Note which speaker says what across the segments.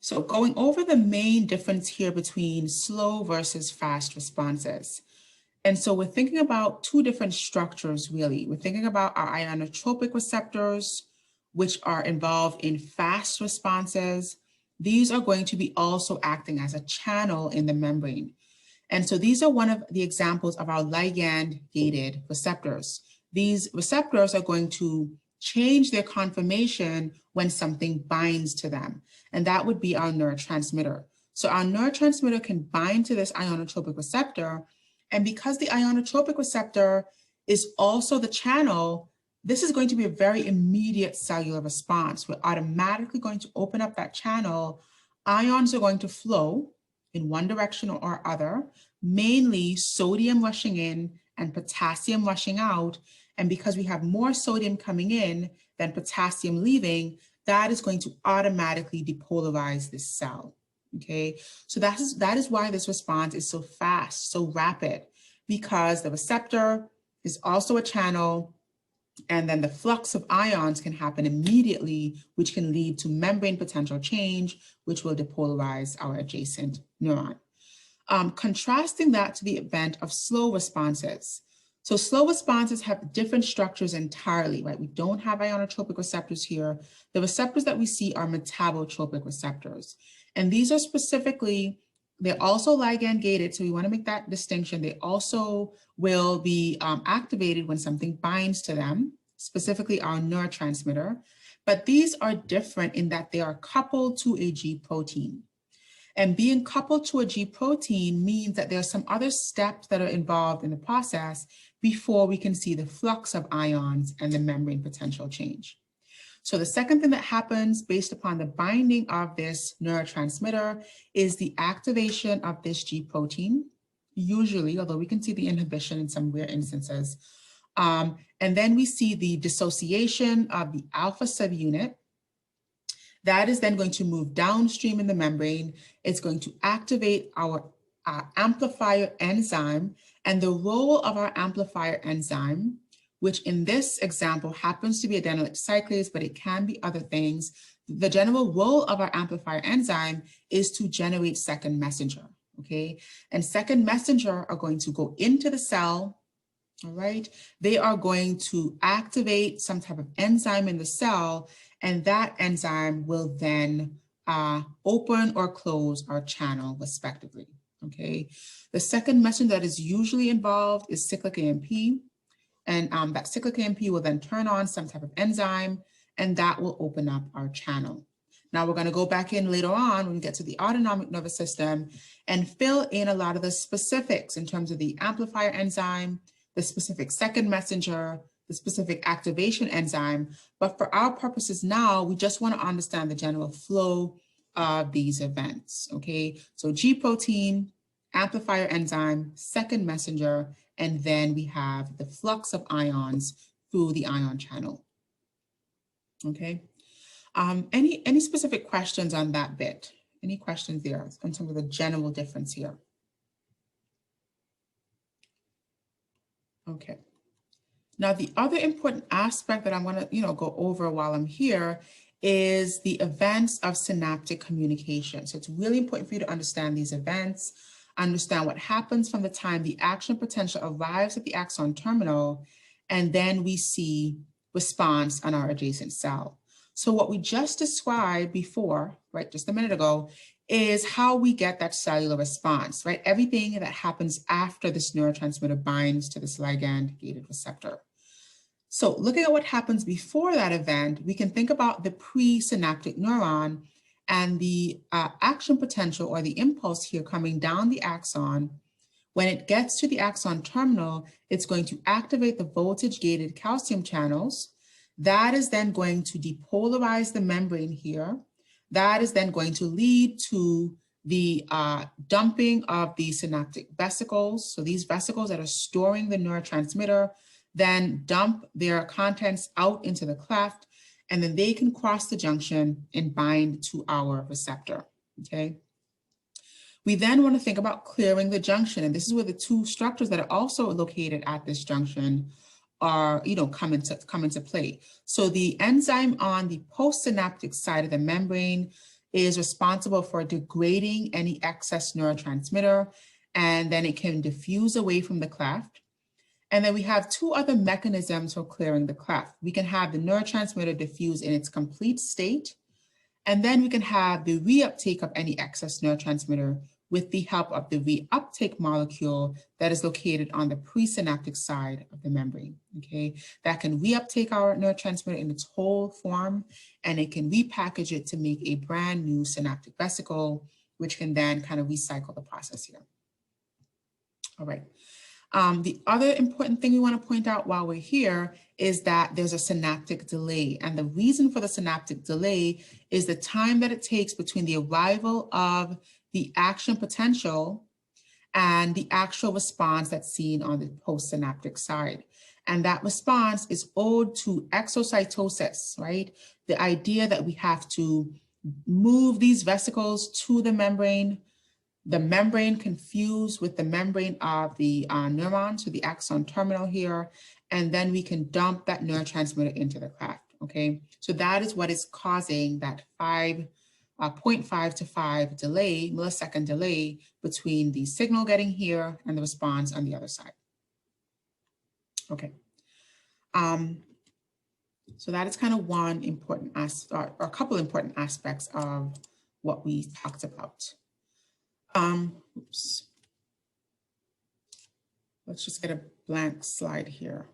Speaker 1: So going over the main difference here between slow versus fast responses. And so we're thinking about two different structures, really. We're thinking about our ionotropic receptors, which are involved in fast responses. These are going to be also acting as a channel in the membrane. And so these are one of the examples of our ligand-gated receptors. These receptors are going to change their conformation when something binds to them. And that would be our neurotransmitter. So our neurotransmitter can bind to this ionotropic receptor. And because the ionotropic receptor is also the channel, this is going to be a very immediate cellular response. We're automatically going to open up that channel. Ions are going to flow in one direction or other, mainly sodium rushing in and potassium rushing out. And because we have more sodium coming in than potassium leaving, that is going to automatically depolarize this cell. Okay, so that is why this response is so fast, so rapid, because the receptor is also a channel, and then the flux of ions can happen immediately, which can lead to membrane potential change, which will depolarize our adjacent neuron. Contrasting that to the event of slow responses. So slow responses have different structures entirely, right? We don't have ionotropic receptors here. The receptors that we see are metabotropic receptors. And these are specifically, they're also ligand gated. So we want to make that distinction. They also will be activated when something binds to them, specifically our neurotransmitter. But these are different in that they are coupled to a G protein. And being coupled to a G protein means that there are some other steps that are involved in the process before we can see the flux of ions and the membrane potential change. So the second thing that happens based upon the binding of this neurotransmitter is the activation of this G protein, usually, although we can see the inhibition in some rare instances. And then we see the dissociation of the alpha subunit. That is then going to move downstream in the membrane. It's going to activate our amplifier enzyme, and the role of our amplifier enzyme, which in this example happens to be adenylyl cyclase, but it can be other things. The general role of our amplifier enzyme is to generate second messenger, okay? And second messenger are going to go into the cell, all right? They are going to activate some type of enzyme in the cell, and that enzyme will then open or close our channel respectively, okay? The second messenger that is usually involved is cyclic AMP, and that cyclic AMP will then turn on some type of enzyme, and that will open up our channel. Now we're going to go back in later on when we get to the autonomic nervous system and fill in a lot of the specifics in terms of the amplifier enzyme, the specific second messenger, the specific activation enzyme. But for our purposes now, we just want to understand the general flow of these events, okay? So G protein, amplifier enzyme, second messenger, and then we have the flux of ions through the ion channel, okay? Any specific questions on that bit? Any questions there in terms of the general difference here? Okay. Now, the other important aspect that I want to, go over while I'm here is the events of synaptic communication. So it's really important for you to understand these events, understand what happens from the time the action potential arrives at the axon terminal, and then we see response on our adjacent cell. So what we just described before, right, just a minute ago, is how we get that cellular response, right? Everything that happens after this neurotransmitter binds to this ligand-gated receptor. So looking at what happens before that event, we can think about the pre-synaptic neuron and the action potential or the impulse here coming down the axon. When it gets to the axon terminal, it's going to activate the voltage-gated calcium channels. That is then going to depolarize the membrane here. That is then going to lead to the dumping of the synaptic vesicles. So these vesicles that are storing the neurotransmitter then dump their contents out into the cleft, and then they can cross the junction and bind to our receptor, okay? We then want to think about clearing the junction, and this is where the two structures that are also located at this junction are, come into play. So the enzyme on the postsynaptic side of the membrane is responsible for degrading any excess neurotransmitter, and then it can diffuse away from the cleft. And then we have two other mechanisms for clearing the cleft. We can have the neurotransmitter diffuse in its complete state, and then we can have the reuptake of any excess neurotransmitter with the help of the reuptake molecule that is located on the presynaptic side of the membrane, okay? That can reuptake our neurotransmitter in its whole form, and it can repackage it to make a brand new synaptic vesicle, which can then kind of recycle the process here. All right. The other important thing we want to point out while we're here is that there's a synaptic delay. And the reason for the synaptic delay is the time that it takes between the arrival of the action potential and the actual response that's seen on the postsynaptic side. And that response is owed to exocytosis, right? The idea that we have to move these vesicles to the membrane confused with the membrane of the neuron, so the axon terminal here, and then we can dump that neurotransmitter into the cleft, okay? So that is what is causing that 0.5 to 5 delay, millisecond delay between the signal getting here and the response on the other side. Okay. So that is kind of one important aspect, or a couple important aspects of what we talked about. Oops. Let's just get a blank slide here.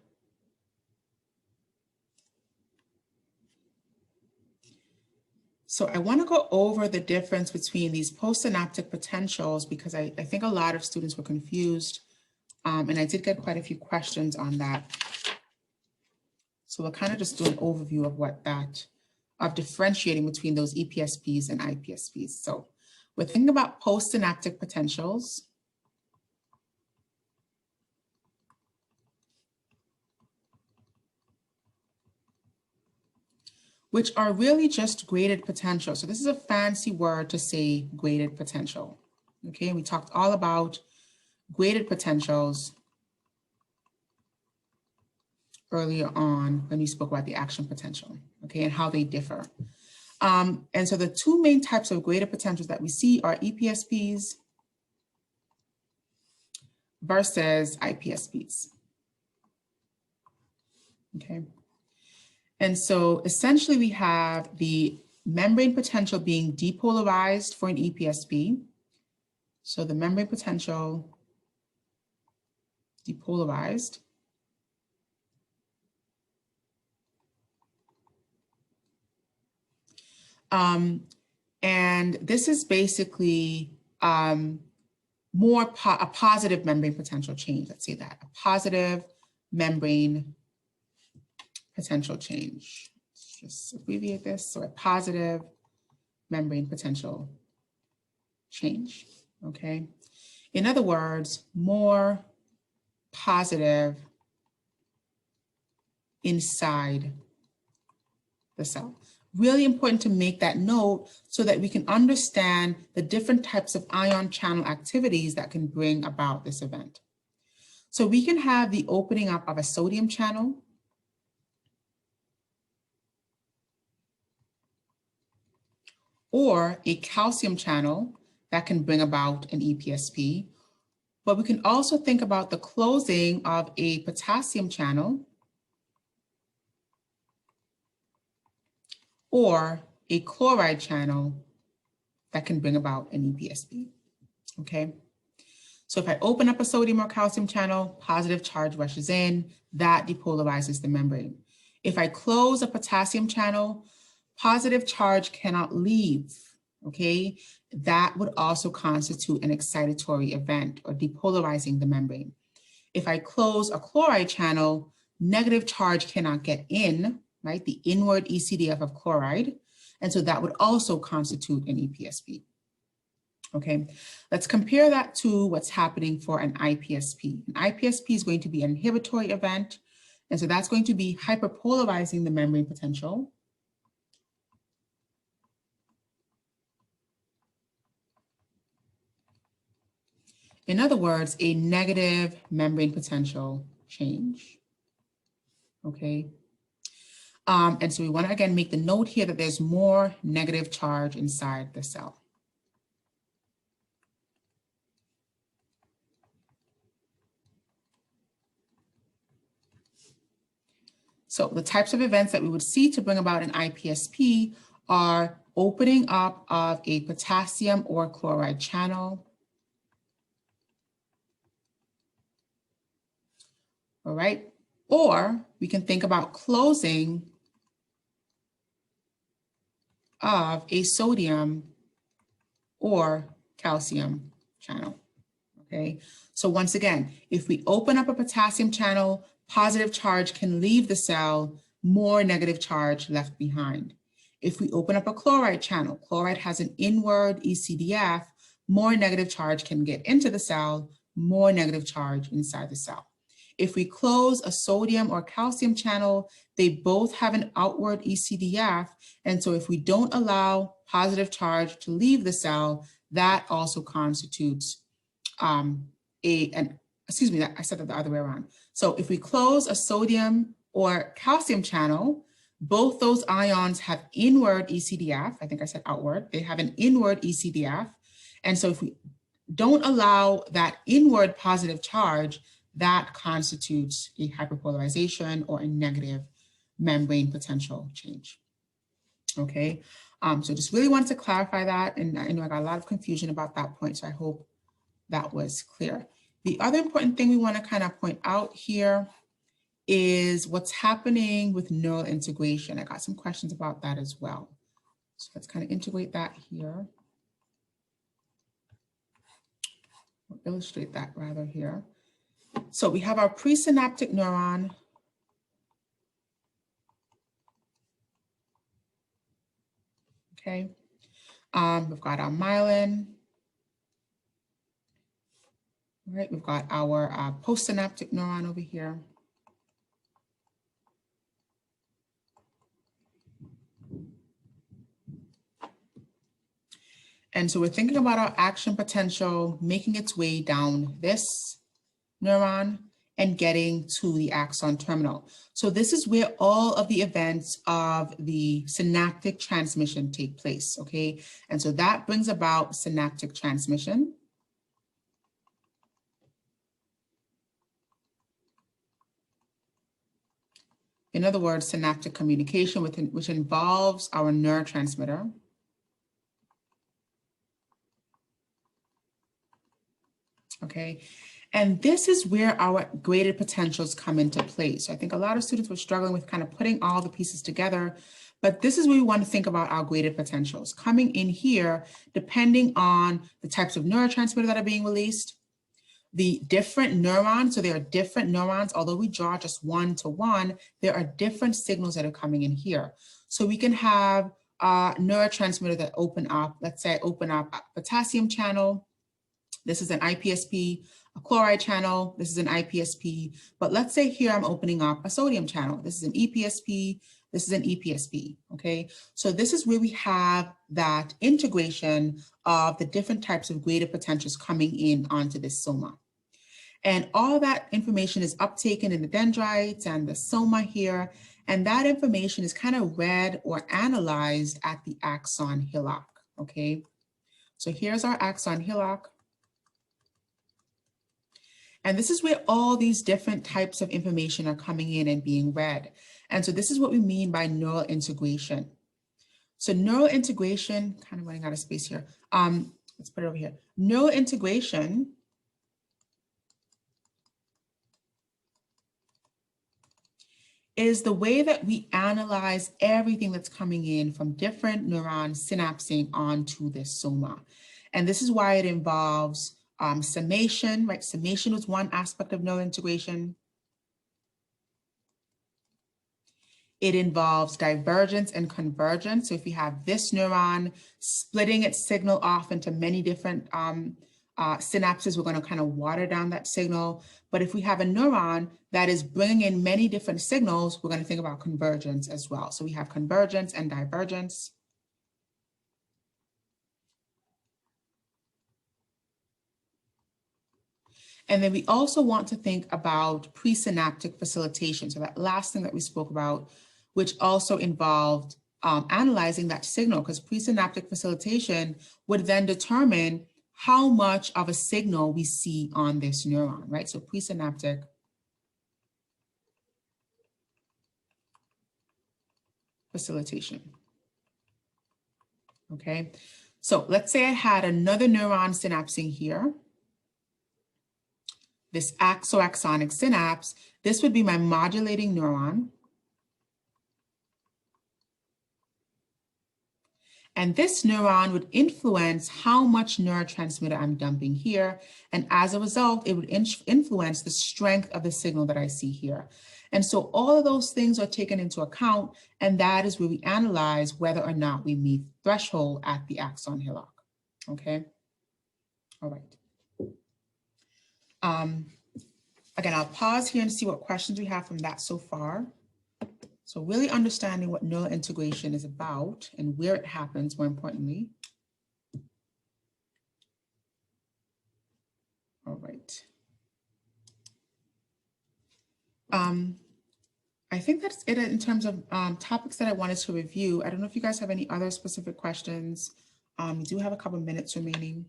Speaker 1: So I want to go over the difference between these postsynaptic potentials because I think a lot of students were confused, and I did get quite a few questions on that. So we'll kind of just do an overview of differentiating between those EPSPs and IPSPs. So we're thinking about postsynaptic potentials. Which are really just graded potential. So this is a fancy word to say graded potential. Okay, we talked all about graded potentials earlier on when we spoke about the action potential, okay, and how they differ. And so the two main types of graded potentials that we see are EPSPs versus IPSPs, okay? And so essentially we have the membrane potential being depolarized for an EPSP. So the membrane potential depolarized. And this is basically a positive membrane potential change. Let's say that, a positive membrane potential change. Let's just abbreviate this. So a positive membrane potential change, okay? In other words, more positive inside the cell. Really important to make that note so that we can understand the different types of ion channel activities that can bring about this event. So we can have the opening up of a sodium channel, or a calcium channel that can bring about an EPSP. But we can also think about the closing of a potassium channel or a chloride channel that can bring about an EPSP, okay? So if I open up a sodium or calcium channel, positive charge rushes in, that depolarizes the membrane. If I close a potassium channel, positive charge cannot leave, okay? That would also constitute an excitatory event or depolarizing the membrane. If I close a chloride channel, negative charge cannot get in, right? The inward ECDF of chloride. And so that would also constitute an EPSP, okay? Let's compare that to what's happening for an IPSP. An IPSP is going to be an inhibitory event. And so that's going to be hyperpolarizing the membrane potential. In other words, a negative membrane potential change, okay? And so we want to, again, make the note here that there's more negative charge inside the cell. So the types of events that we would see to bring about an IPSP are opening up of a potassium or chloride channel. All right. Or we can think about closing of a sodium or calcium channel. Okay. So once again, if we open up a potassium channel, positive charge can leave the cell, more negative charge left behind. If we open up a chloride channel, chloride has an inward ECDF, more negative charge can get into the cell, more negative charge inside the cell. If we close a sodium or calcium channel, they both have an outward ECDF. And so if we don't allow positive charge to leave the cell, that also constitutes excuse me, I said that the other way around. So if we close a sodium or calcium channel, both those ions have inward ECDF. I think I said outward. They have an inward ECDF. And so if we don't allow that inward positive charge, that constitutes a hyperpolarization or a negative membrane potential change. Okay, so just really wanted to clarify that. And I know I got a lot of confusion about that point, so I hope that was clear. The other important thing we want to kind of point out here is what's happening with neural integration. I got some questions about that as well. So let's kind of integrate that here. Or illustrate that rather here. So we have our presynaptic neuron. Okay. We've got our myelin. All right, we've got our postsynaptic neuron over here. And so we're thinking about our action potential making its way down this neuron and getting to the axon terminal. So this is where all of the events of the synaptic transmission take place, okay? And so that brings about synaptic transmission. In other words, synaptic communication, which involves our neurotransmitter. Okay, and this is where our graded potentials come into play. So I think a lot of students were struggling with kind of putting all the pieces together, but this is where we want to think about our graded potentials coming in here, depending on the types of neurotransmitter that are being released, the different neurons. So there are different neurons, although we draw just one to one, there are different signals that are coming in here. So we can have neurotransmitter that open up, let's say I open up a potassium channel. This is an IPSP, a chloride channel. This is an IPSP, but let's say here I'm opening up a sodium channel. This is an EPSP. This is an EPSP, okay? So this is where we have that integration of the different types of graded potentials coming in onto this soma. And all that information is uptaken in the dendrites and the soma here, and that information is kind of read or analyzed at the axon hillock, okay? So here's our axon hillock. And this is where all these different types of information are coming in and being read. And so this is what we mean by neural integration. So neural integration, kind of running out of space here. Let's put it over here. Neural integration is the way that we analyze everything that's coming in from different neurons synapsing onto this soma. And this is why it involves summation, right? Summation is one aspect of neural integration. It involves divergence and convergence. So if you have this neuron splitting its signal off into many different synapses, we're going to kind of water down that signal. But if we have a neuron that is bringing in many different signals, we're going to think about convergence as well. So we have convergence and divergence. And then we also want to think about presynaptic facilitation. So that last thing that we spoke about which also involved analyzing that signal, because presynaptic facilitation would then determine how much of a signal we see on this neuron, right? So presynaptic facilitation. Okay, so let's say I had another neuron synapsing here, this axoaxonic synapse. This would be my modulating neuron. And this neuron would influence how much neurotransmitter I'm dumping here. And as a result, it would influence the strength of the signal that I see here. And so all of those things are taken into account, and that is where we analyze whether or not we meet threshold at the axon hillock. Okay, all right. Again, I'll pause here and see what questions we have from that so far. So really understanding what neural integration is about and where it happens, more importantly. All right. I think that's it in terms of topics that I wanted to review. I don't know if you guys have any other specific questions. We do have a couple minutes remaining.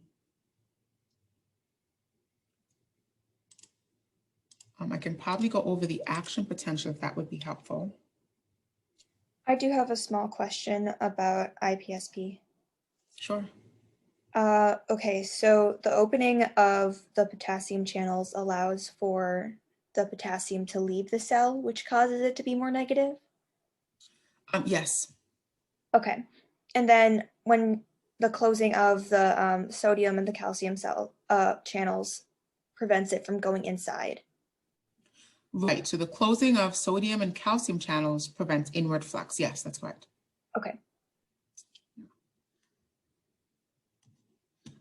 Speaker 1: I can probably go over the action potential if that would be helpful.
Speaker 2: I do have a small question about IPSP.
Speaker 1: Sure.
Speaker 2: Okay, so the opening of the potassium channels allows for the potassium to leave the cell, which causes it to be more negative?
Speaker 1: Yes.
Speaker 2: Okay, and then when the closing of the sodium and the calcium cell channels prevents it from going inside.
Speaker 1: Right, so the closing of sodium and calcium channels prevents inward flux. Yes, that's correct.
Speaker 2: Okay.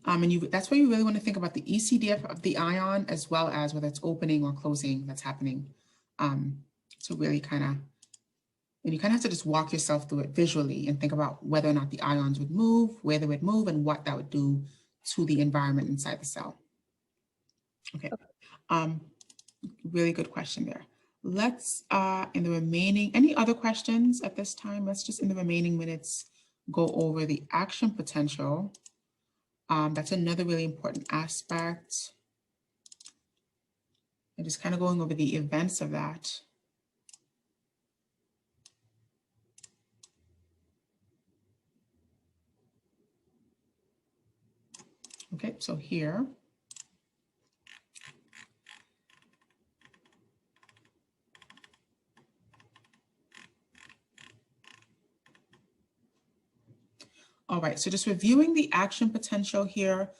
Speaker 1: And that's why you really want to think about the ECDF of the ion as well as whether it's opening or closing that's happening. So really kind of, and you kind of have to just walk yourself through it visually and think about whether or not the ions would move, where they would move, and what that would do to the environment inside the cell. Okay, really good question there. Let's, in the remaining, any other questions at this time? Let's just in the remaining minutes go over the action potential. That's another really important aspect. And just kind of going over the events of that. Okay, so here. All right, so just reviewing the action potential here.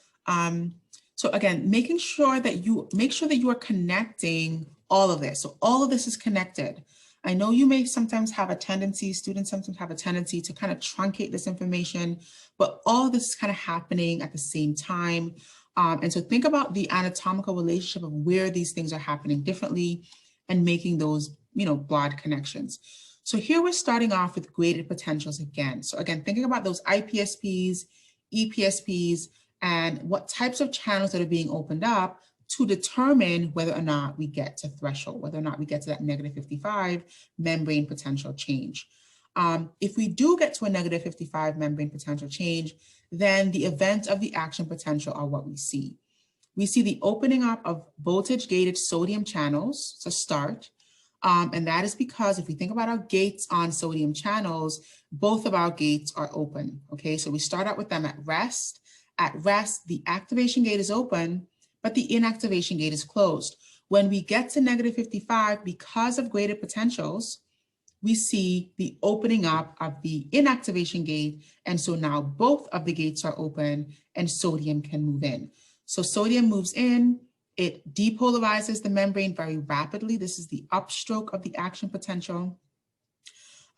Speaker 1: So again, making sure that you are connecting all of this. So all of this is connected. I know you may sometimes have a tendency, students sometimes have a tendency to kind of truncate this information, but all of this is kind of happening at the same time. And so think about the anatomical relationship of where these things are happening differently and making those, broad connections. So here we're starting off with graded potentials again. So again, thinking about those IPSPs, EPSPs, and what types of channels that are being opened up to determine whether or not we get to threshold, whether or not we get to that -55 membrane potential change. If we do get to a -55 membrane potential change, then the events of the action potential are what we see. We see the opening up of voltage-gated sodium channels to start. And that is because if we think about our gates on sodium channels, both of our gates are open, okay? So we start out with them at rest. At rest, the activation gate is open, but the inactivation gate is closed. When we get to -55, because of graded potentials, we see the opening up of the inactivation gate. And so now both of the gates are open and sodium can move in. So sodium moves in. It depolarizes the membrane very rapidly. This is the upstroke of the action potential.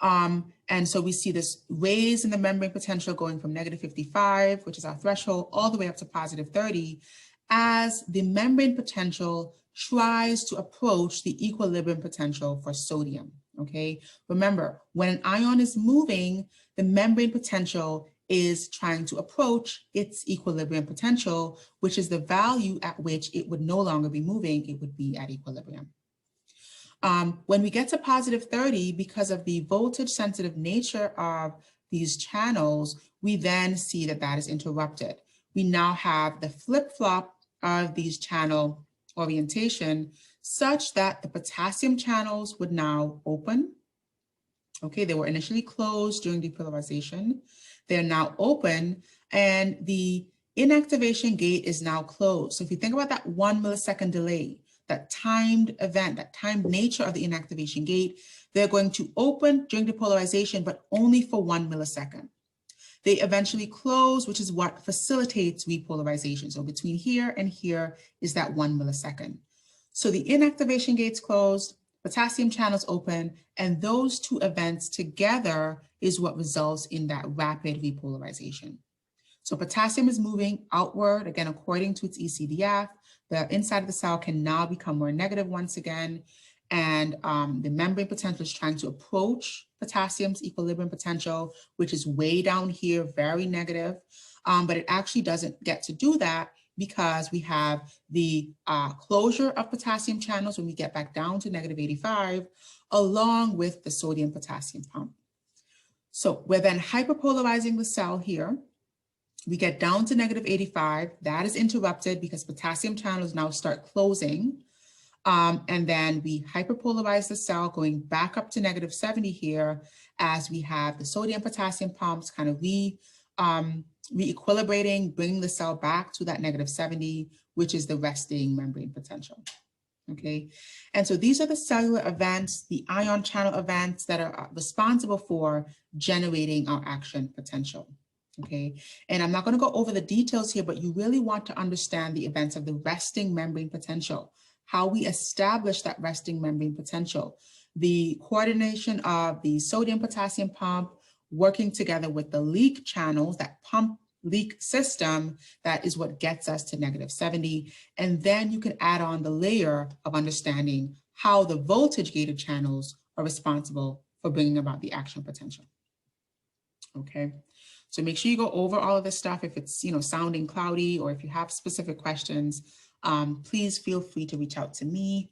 Speaker 1: And so we see this raise in the membrane potential going from -55, which is our threshold, all the way up to +30, as the membrane potential tries to approach the equilibrium potential for sodium, okay? Remember, when an ion is moving, the membrane potential is trying to approach its equilibrium potential, which is the value at which it would no longer be moving, it would be at equilibrium. When we get to positive 30, because of the voltage sensitive nature of these channels, we then see that that is interrupted. We now have the flip-flop of these channel orientation such that the potassium channels would now open. Okay, they were initially closed during depolarization. They're now open, and the inactivation gate is now closed. So if you think about that 1 millisecond delay, that timed event, that timed nature of the inactivation gate, they're going to open during depolarization, but only for 1 millisecond. They eventually close, which is what facilitates repolarization. So between here and here is that 1 millisecond. So the inactivation gate's closed, potassium channels open, and those two events together is what results in that rapid repolarization. So potassium is moving outward, again, according to its ECDF. The inside of the cell can now become more negative once again, and the membrane potential is trying to approach potassium's equilibrium potential, which is way down here, very negative, but it actually doesn't get to do that because we have the closure of potassium channels when we get back down to negative 85, along with the sodium potassium pump. So we're then hyperpolarizing the cell here. We get down to negative 85. That is interrupted because potassium channels now start closing. And then we hyperpolarize the cell going back up to negative 70 here as we have the sodium potassium pumps kind of re-equilibrating, bringing the cell back to that negative 70, which is the resting membrane potential. Okay, and so these are the cellular events, the ion channel events that are responsible for generating our action potential. Okay, and I'm not going to go over the details here, but you really want to understand the events of the resting membrane potential, how we establish that resting membrane potential, the coordination of the sodium potassium pump working together with the leak channels, that pump leak system, that is what gets us to negative 70. And then you can add on the layer of understanding how the voltage gated channels are responsible for bringing about the action potential. Okay, so make sure you go over all of this stuff. If it's sounding cloudy, or if you have specific questions, please feel free to reach out to me.